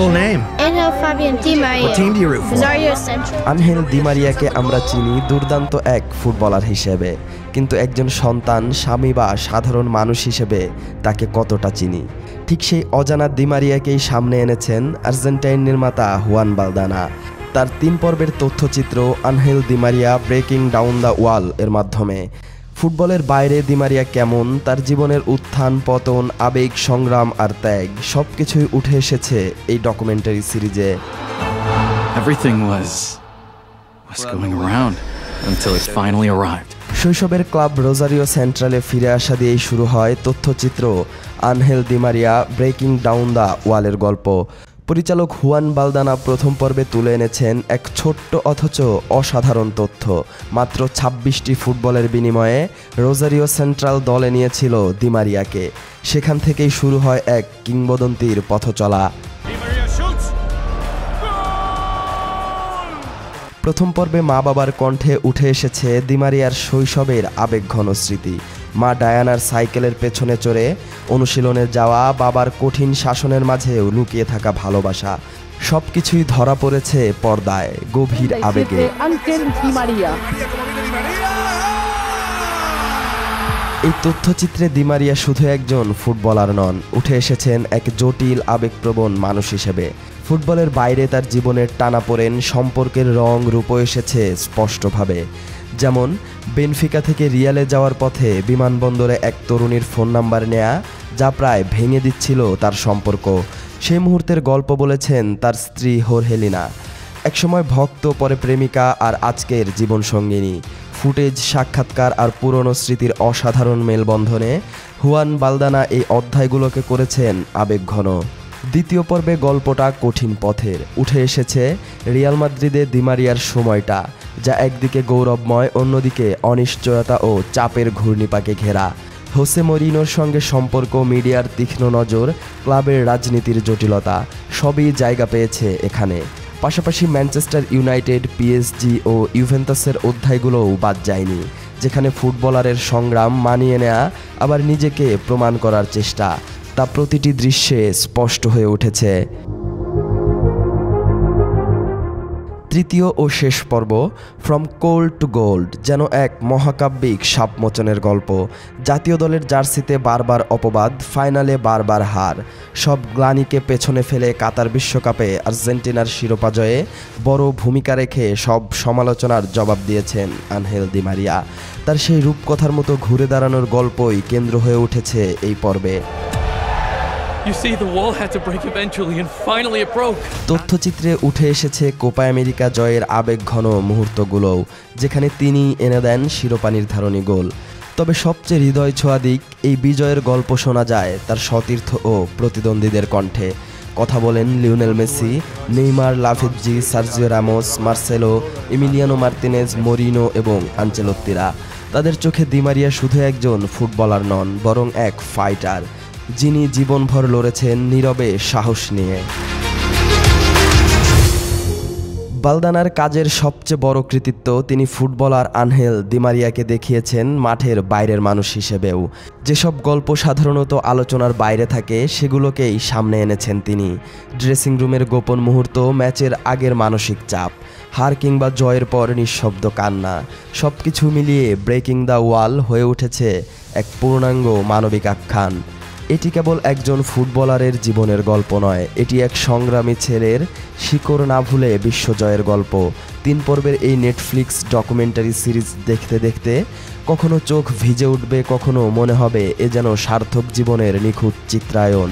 full name? Angel Fabian Di Maria. What team do you root for? Rosario Central. Angel Di মারিয়াকে আমরা চিনি দুর্দান্ত এক footballer হিসেবে, কিন্তু একজন সন্তান, স্বামী বা সাধারণ মানুষ হিসেবে তাকে কতটা চিনি? ঠিক সেই অজানা দি মারিয়াকেই সামনে এনেছেন আর্জেন্টাইন নির্মাতা হুয়ান বালদানা। তার 3 পর্বের তথ্যচিত্র Angel Di Maria breaking down the wall এর মাধ্যমে ফুটবলের বাইরে দি মারিয়া কেমন, তার জীবনের উত্থান পতন, আবেগ, সংগ্রাম আর ত্যাগ সবকিছুই উঠে এসেছে এই ডকুমেন্টারি সিরিজে। Everything was going around until it finally arrived. শৈশবের ক্লাব রোজারিও সেন্ট্রালে ফিরে আসা দিয়েই শুরু হয় তথ্যচিত্র Angel Di Maria breaking down the ওয়ালের গল্প। পরিচালক হুয়ান বালদানা প্রথম পর্বে তুলে এনেছেন এক ছোট্ট অথচ অসাধারণ তথ্য। মাত্র 26টি ফুটবলের বিনিময়ে রোজারিও সেন্ট্রাল দলে নিয়েছিল দি মারিয়াকে। সেখান থেকেই শুরু হয় এক কিংবদন্তির পথচলা। প্রথম পর্বে মা বাবার কণ্ঠে উঠে এসেছে দি মারিয়ার শৈশবের আবেগঘন স্মৃতি। মা ডায়ানার সাইকেলের পেছনে চড়ে অনুশীলনে যাওয়া, বাবার কঠিন শাসনের মাঝেও লুকিয়ে থাকা ভালোবাসা, সবকিছুই ধরা পড়েছে পর্দায় গভীর আবেগে। এই তথ্যচিত্রে দি মারিয়া শুধু একজন ফুটবলার নন, উঠে এসেছেন এক জটিল আবেগপ্রবণ মানুষ হিসেবে। ফুটবলের বাইরে তার জীবনের টানাপোড়েন, সম্পর্কের রং রূপ এসেছে স্পষ্টভাবে। যেমন বেনফিকা থেকে রিয়ালে যাওয়ার পথে বিমানবন্দরে এক তরুণীর ফোন নাম্বার নেয়া, যা প্রায় ভেঙে দিচ্ছিল তার সম্পর্ক। সেই মুহূর্তের গল্প বলেছেন তার স্ত্রী হোরহেলিনা। একসময় ভক্ত, পরে প্রেমিকা, আর আজকের জীবনসঙ্গিনী। ফুটেজ, সাক্ষাৎকার আর পুরনো স্মৃতির অসাধারণ মেলবন্ধনে হুয়ান বালদানা এই অধ্যায়গুলোকে করেছেন আবেগঘন। দ্বিতীয় পর্বে গল্পটা কঠিন পথের। উঠে এসেছে রিয়াল মাদ্রিদে দি মারিয়ার সময়টা, যা একদিকে গৌরবময়, অন্যদিকে অনিশ্চয়তা ও চাপের ঘূর্ণিপাকে ঘেরা। হোসে মরিনোর সঙ্গে সম্পর্ক, মিডিয়ার তীক্ষ্ণ নজর, ক্লাবের রাজনীতির জটিলতা সবই জায়গা পেয়েছে এখানে। পাশাপাশি ম্যানচেস্টার ইউনাইটেড, পিএসজি ও ইউভেন্টাসের অধ্যায়গুলোও বাদ যায়নি, যেখানে ফুটবলারের সংগ্রাম, মানিয়ে নেয়া, আবার নিজেকে প্রমাণ করার চেষ্টা, তা প্রতিটি দৃশ্যে স্পষ্ট হয়ে উঠেছে। তৃতীয় ও শেষ পর্ব ফ্রম কোল্ড টু গোল্ড যেন এক মহাকাব্যিক সাপমোচনের গল্প। জাতীয় দলের জার্সিতে বারবার অপবাদ, ফাইনালে বারবার হার, সব গ্লানিকে পেছনে ফেলে কাতার বিশ্বকাপে আর্জেন্টিনার শিরোপা জয়ে বড় ভূমিকা রেখে সব সমালোচনার জবাব দিয়েছেন আনহেল দি মারিয়া। তার সেই রূপকথার মতো ঘুরে দাঁড়ানোর গল্পই কেন্দ্র হয়ে উঠেছে এই পর্বে। তথ্যচিত্রে উঠে এসেছে কোপা আমেরিকা জয়ের আবেগঘন মুহূর্তগুলোও, যেখানে তিনি এনে দেন শিরোপা নির্ধারণী গোল। তবে সবচেয়ে হৃদয় ছোঁয়া দিক, এই বিজয়ের গল্প শোনা যায় তার সতীর্থ ও প্রতিদ্বন্দ্বীদের কণ্ঠে। কথা বলেন Lionel Messi, Neymar, Lavezzi, Sergio Ramos, Marcelo, Emiliano Martinez, Moreno এবং আনচেলত্তিরা। তাদের চোখে দি মারিয়া শুধু একজন ফুটবলার নন, বরং এক ফাইটার, যিনি জীবনভর লড়েছেন নীরবে সাহস নিয়ে। বালদানার কাজের সবচেয়ে বড় কৃতিত্ব, তিনি ফুটবলার আনহেল দি মারিয়াকে দেখিয়েছেন মাঠের বাইরের মানুষ হিসেবেও। যেসব গল্প সাধারণত আলোচনার বাইরে থাকে, সেগুলোকেই সামনে এনেছেন তিনি। ড্রেসিং রুমের গোপন মুহূর্ত, ম্যাচের আগের মানসিক চাপ, হার কিংবা জয়ের পর নিঃশব্দ কান্না, সবকিছু মিলিয়ে ব্রেকিং দ্য ওয়াল হয়ে উঠেছে এক পূর্ণাঙ্গ মানবিক আখ্যান। এটি কেবল একজন ফুটবলারের জীবনের গল্প নয়, এটি এক সংগ্রামী ছেলের শিকড় না ভুলে বিশ্বজয়ের গল্প। 3 পর্বের এই নেটফ্লিক্স ডকুমেন্টারি সিরিজ দেখতে দেখতে কখনো চোখ ভিজে উঠবে, কখনো মনে হবে এ যেন সার্থক জীবনের নিখুঁত চিত্রায়ন।